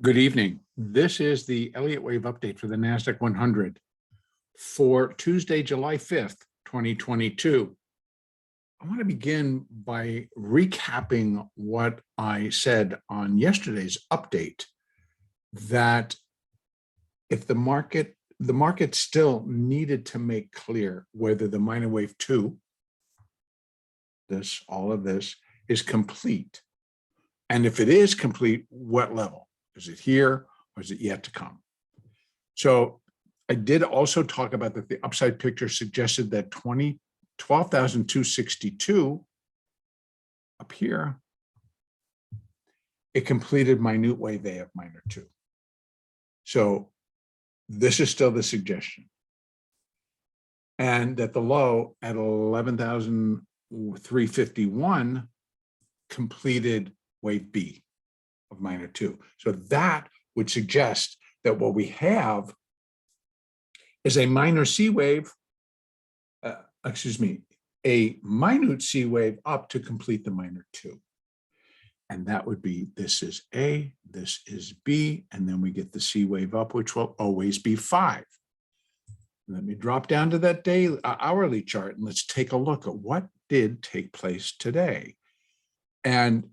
Good evening. This is the Elliott wave update for the NASDAQ 100 for Tuesday, July 5th, 2022. I want to begin by recapping what I said on yesterday's update, that if the market still needed to make clear whether the minor wave 2, all of this, is complete. And if it is complete, what level? Is it here or is it yet to come? So I did also talk about that the upside picture suggested that 12,262 up here, it completed minute wave A of minor 2. So this is still the suggestion. And that the low at 11,351 completed wave B of minor 2. So that would suggest that what we have is a minor C wave, a minute C wave up to complete the minor 2. And that would be, this is A, this is B, and then we get the C wave up, which will always be 5. Let me drop down to that daily hourly chart and let's take a look at what did take place today. And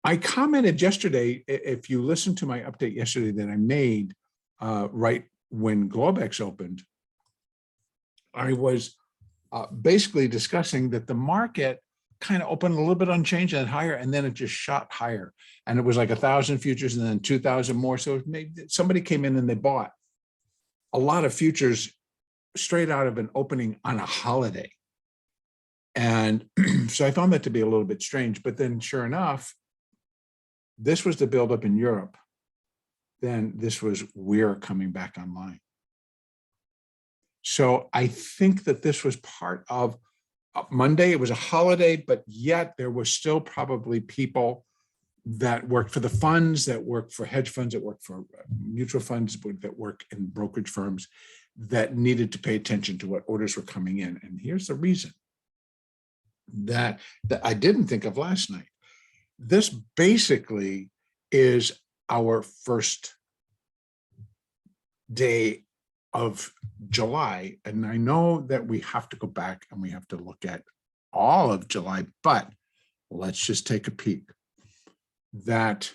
I commented yesterday, if you listened to my update yesterday that I made right when Globex opened, I was basically discussing that the market kind of opened a little bit unchanged and higher, and then it just shot higher. And it was like 1,000 futures and then 2,000 more. So somebody came in and they bought a lot of futures straight out of an opening on a holiday. And so I found that to be a little bit strange, but then sure enough, this was the buildup in Europe. Then this was we're coming back online. So I think that this was part of Monday. It was a holiday, but yet there were still probably people that worked for the funds, that work for hedge funds, that work for mutual funds, that work in brokerage firms that needed to pay attention to what orders were coming in. And here's the reason that I didn't think of last night. This basically is our first day of July. And I know that we have to go back and we have to look at all of July, but let's just take a peek. That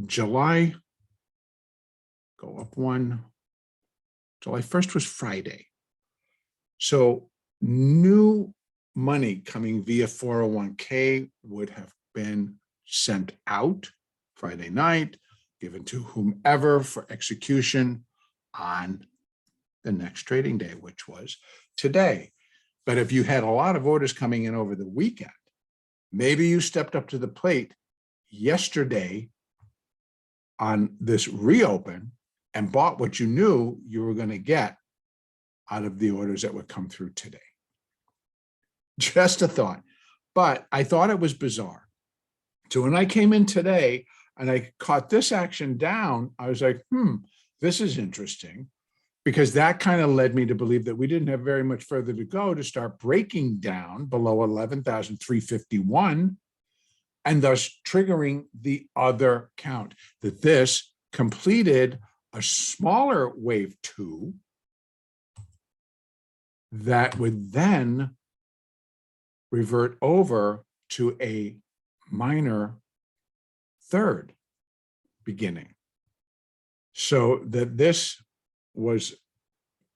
July, go up one, July 1st was Friday. So new money coming via 401k would have been sent out Friday night, given to whomever for execution on the next trading day, which was today. But if you had a lot of orders coming in over the weekend, maybe you stepped up to the plate yesterday on this reopen and bought what you knew you were going to get out of the orders that would come through today. Just a thought, but I thought it was bizarre. So when I came in today and I caught this action down, I was like, this is interesting, because that kind of led me to believe that we didn't have very much further to go to start breaking down below 11,351 and thus triggering the other count, that this completed a smaller wave 2 that would then revert over to a minor 3rd beginning. So that this was,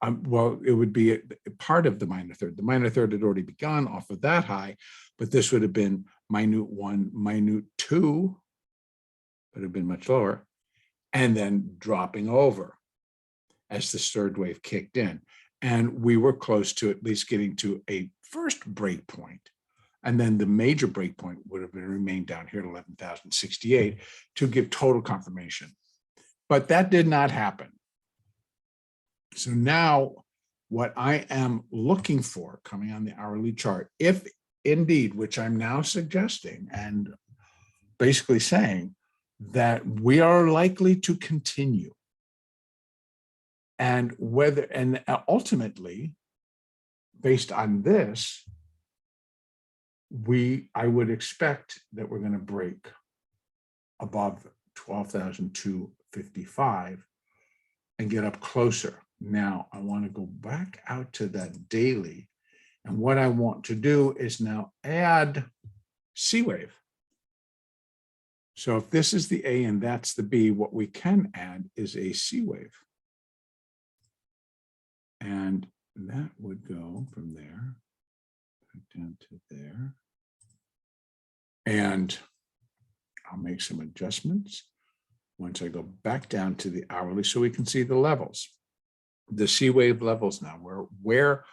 well, it would be a part of the minor 3rd. The minor 3rd had already begun off of that high, but this would have been minute 1, minute 2, would have been much lower, and then dropping over as the 3rd wave kicked in. And we were close to at least getting to a first break point. And then the major break point would have remained down here at 11,068 to give total confirmation. But that did not happen. So now what I am looking for coming on the hourly chart, if indeed, which I'm now suggesting and basically saying that we are likely to continue, and whether, and ultimately, based on this, I would expect that we're going to break above 12,250 55 and get up closer. Now I want to go back out to that daily. And what I want to do is now add C wave. So if this is the A and that's the B, what we can add is a C wave. And that would go from there down to there. And I'll make some adjustments once I go back down to the hourly so we can see the levels, the C wave levels now, where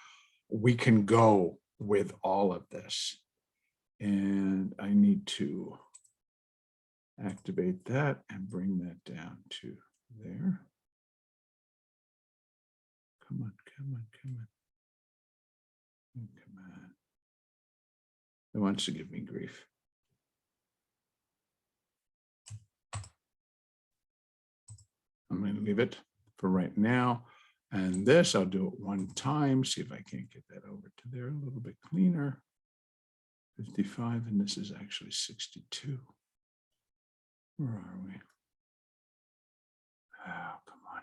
we can go with all of this. And I need to activate that and bring that down to there. Come on, come on, come on. Come on. It wants to give me grief. I'm going to leave it for right now. And this, I'll do it one time, see if I can't get that over to there a little bit cleaner. 55, and this is actually 62. Where are we? Oh, come on.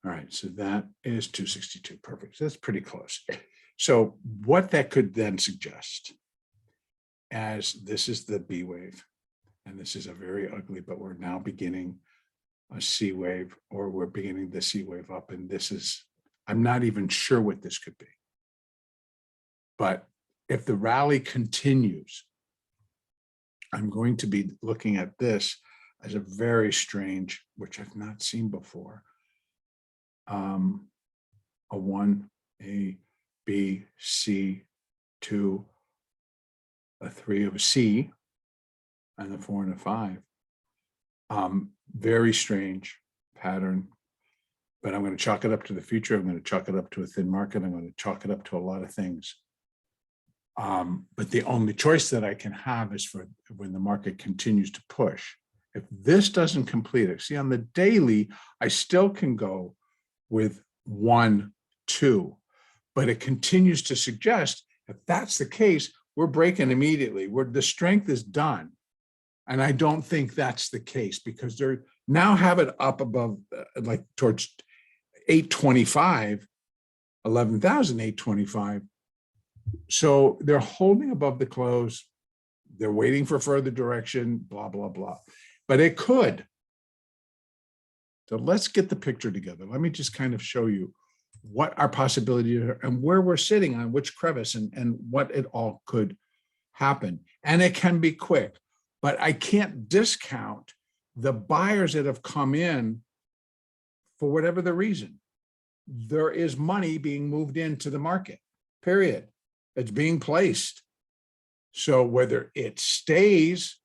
All right, so that is 262, perfect. So that's pretty close. So what that could then suggest, as this is the B wave, and this is a very ugly, but we're now beginning a C wave, or we're beginning the C wave up, and this is, I'm not even sure what this could be. But if the rally continues, I'm going to be looking at this as a very strange, which I've not seen before, a 1, A, B, C, 2, a 3 of a C, and a 4 and a 5. Very strange pattern, but I'm going to chalk it up to the future. I'm going to chalk it up to a thin market. I'm going to chalk it up to a lot of things. But the only choice that I can have is for when the market continues to push. If this doesn't complete it, see on the daily, I still can go with 1, 2, but it continues to suggest if that's the case, we're breaking immediately. The strength is done. And I don't think that's the case because they're now have it up above like towards 825, 11,825. So they're holding above the close. They're waiting for further direction, blah, blah, blah. But it could. So let's get the picture together. Let me just kind of show you what our possibilities are and where we're sitting on which crevice and what it all could happen. And it can be quick, but I can't discount the buyers that have come in for whatever the reason. There is money being moved into the market, period. It's being placed. So whether it stays,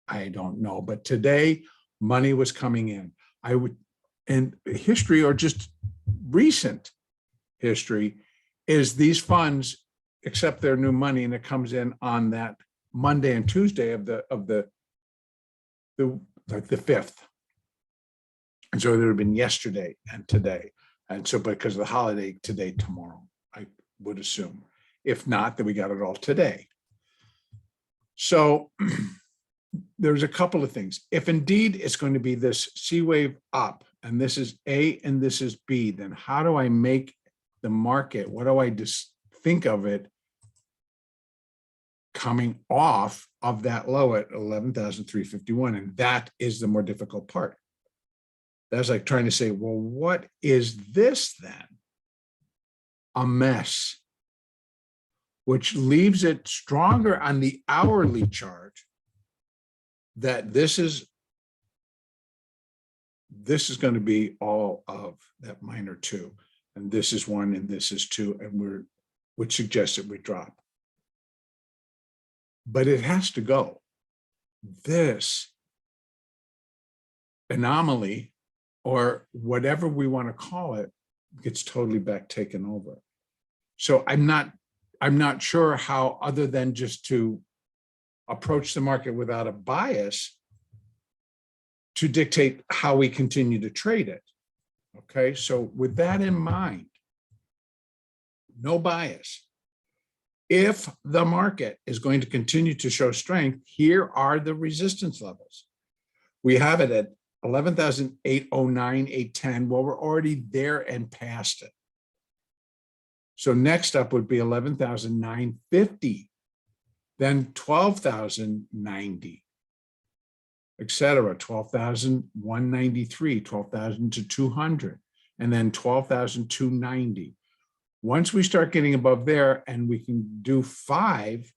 I don't know. But today, money was coming in. I would, and history or just recent history is these funds accept their new money and it comes in on that Monday and Tuesday of the 5th. And so there have been yesterday and today. And so because of the holiday, today, tomorrow, I would assume. If not, then we got it all today. So there's a couple of things. If indeed it's going to be this C wave up, and this is A and this is B, then how do I make the market, what do I just think of it coming off of that low at 11,351? And that is the more difficult part. That's like trying to say, well, what is this then? A mess, which leaves it stronger on the hourly chart that this is going to be all of that minor 2, and this is 1 and this is 2, and which suggests that we drop. But it has to go. This anomaly, or whatever we want to call it, gets totally back taken over. So I'm not sure how, other than just to approach the market without a bias, to dictate how we continue to trade it. Okay, so with that in mind, no bias, If the market is going to continue to show strength, here are the resistance levels. We have it at 11,809, 810. Well, we're already there and past it. So next up would be 11,950, then 12,090, etc. 12,193, 12,200, and then 12,290. Once we start getting above there and we can do 5,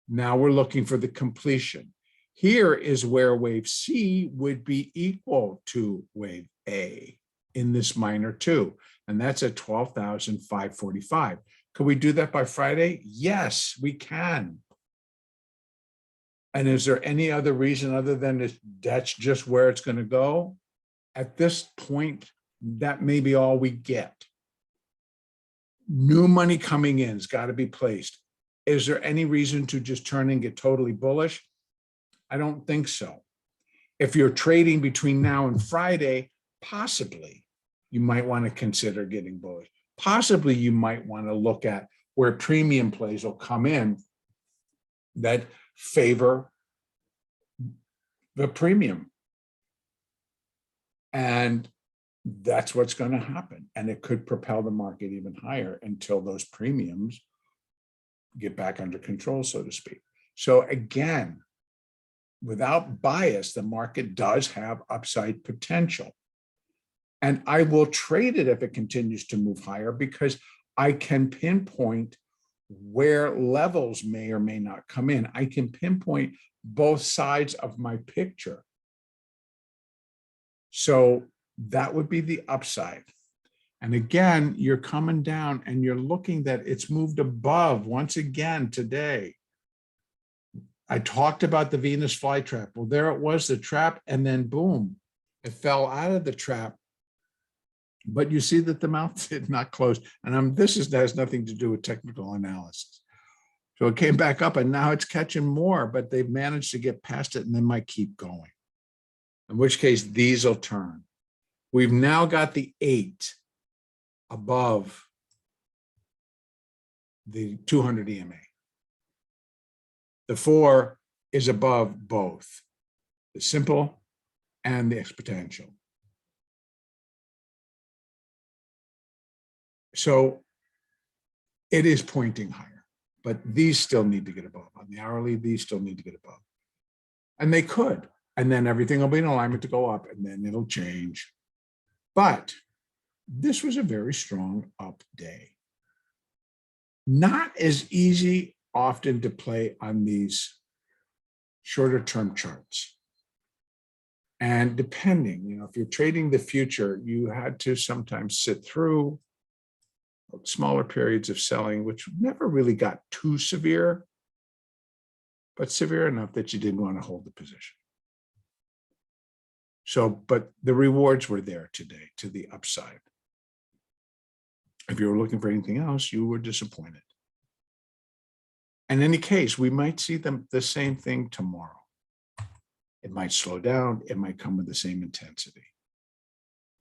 now we're looking for the completion. Here is where wave C would be equal to wave A in this minor 2, and that's at 12,545. Could we do that by Friday? Yes, we can. And is there any other reason other than that's just where it's going to go? At this point, that may be all we get. New money coming in has got to be placed. Is there any reason to just turn and get totally bullish? I don't think so. If you're trading between now and Friday, possibly you might want to consider getting bullish. Possibly you might want to look at where premium plays will come in that favor the premium. And that's what's going to happen. And it could propel the market even higher until those premiums get back under control, so to speak. So again, without bias, the market does have upside potential. And I will trade it if it continues to move higher because I can pinpoint where levels may or may not come in. I can pinpoint both sides of my picture. So that would be the upside. And again, you're coming down and you're looking that it's moved above once again today. I talked about the Venus flytrap. Well, there it was, the trap, and then boom, it fell out of the trap. But you see that the mouth did not close. And this has nothing to do with technical analysis. So it came back up and now it's catching more, but they've managed to get past it and they might keep going. In which case, these will turn. We've now got the 8 above the 200 EMA. The 4 is above both the simple and the exponential. So it is pointing higher, but these still need to get above. On the hourly, these still need to get above. And they could. And then everything will be in alignment to go up, and then it'll change. But this was a very strong up day. Not as easy often to play on these shorter term charts. And depending, if you're trading the future, you had to sometimes sit through smaller periods of selling, which never really got too severe, but severe enough that you didn't want to hold the position. So, but the rewards were there today to the upside. If you were looking for anything else, you were disappointed. In any case, we might see the same thing tomorrow. It might slow down. It might come with the same intensity.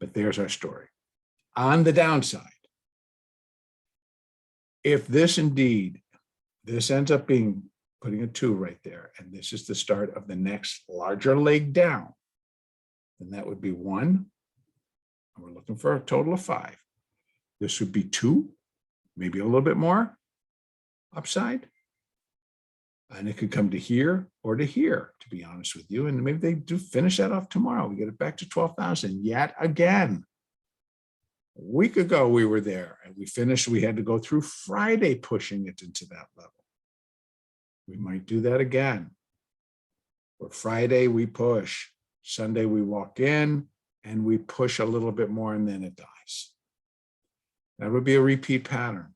But there's our story. On the downside, if this ends up being putting a 2 right there, and this is the start of the next larger leg down, then that would be 1. And we're looking for a total of 5. This would be 2, maybe a little bit more upside. And it could come to here or to here, to be honest with you. And maybe they do finish that off tomorrow. We get it back to 12,000 yet again. A week ago, we were there and we finished. We had to go through Friday pushing it into that level. We might do that again. For Friday, we push. Sunday, we walk in and we push a little bit more and then it dies. That would be a repeat pattern.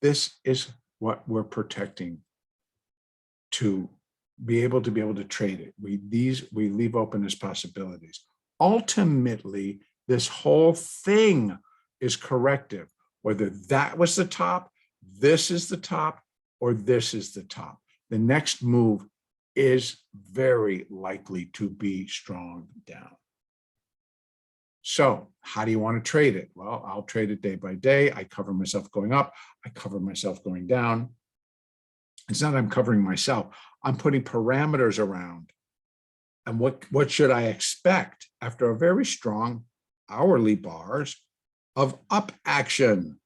This is what we're protecting to be able to trade it. We leave open as possibilities. Ultimately, this whole thing is corrective, whether that was the top, this is the top, or this is the top. The next move is very likely to be strong down. So how do you want to trade it? Well, I'll trade it day by day. I cover myself going up. I cover myself going down. It's not I'm covering myself. I'm putting parameters around. And what should I expect after a very strong hourly bars of up action?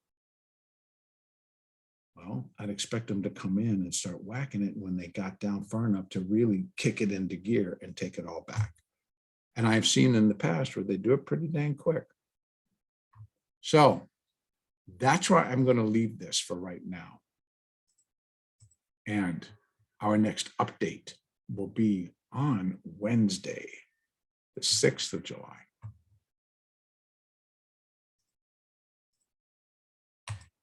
Well, I'd expect them to come in and start whacking it when they got down far enough to really kick it into gear and take it all back. And I've seen in the past where they do it pretty dang quick. So that's why I'm going to leave this for right now. And our next update will be on Wednesday, the 6th of July.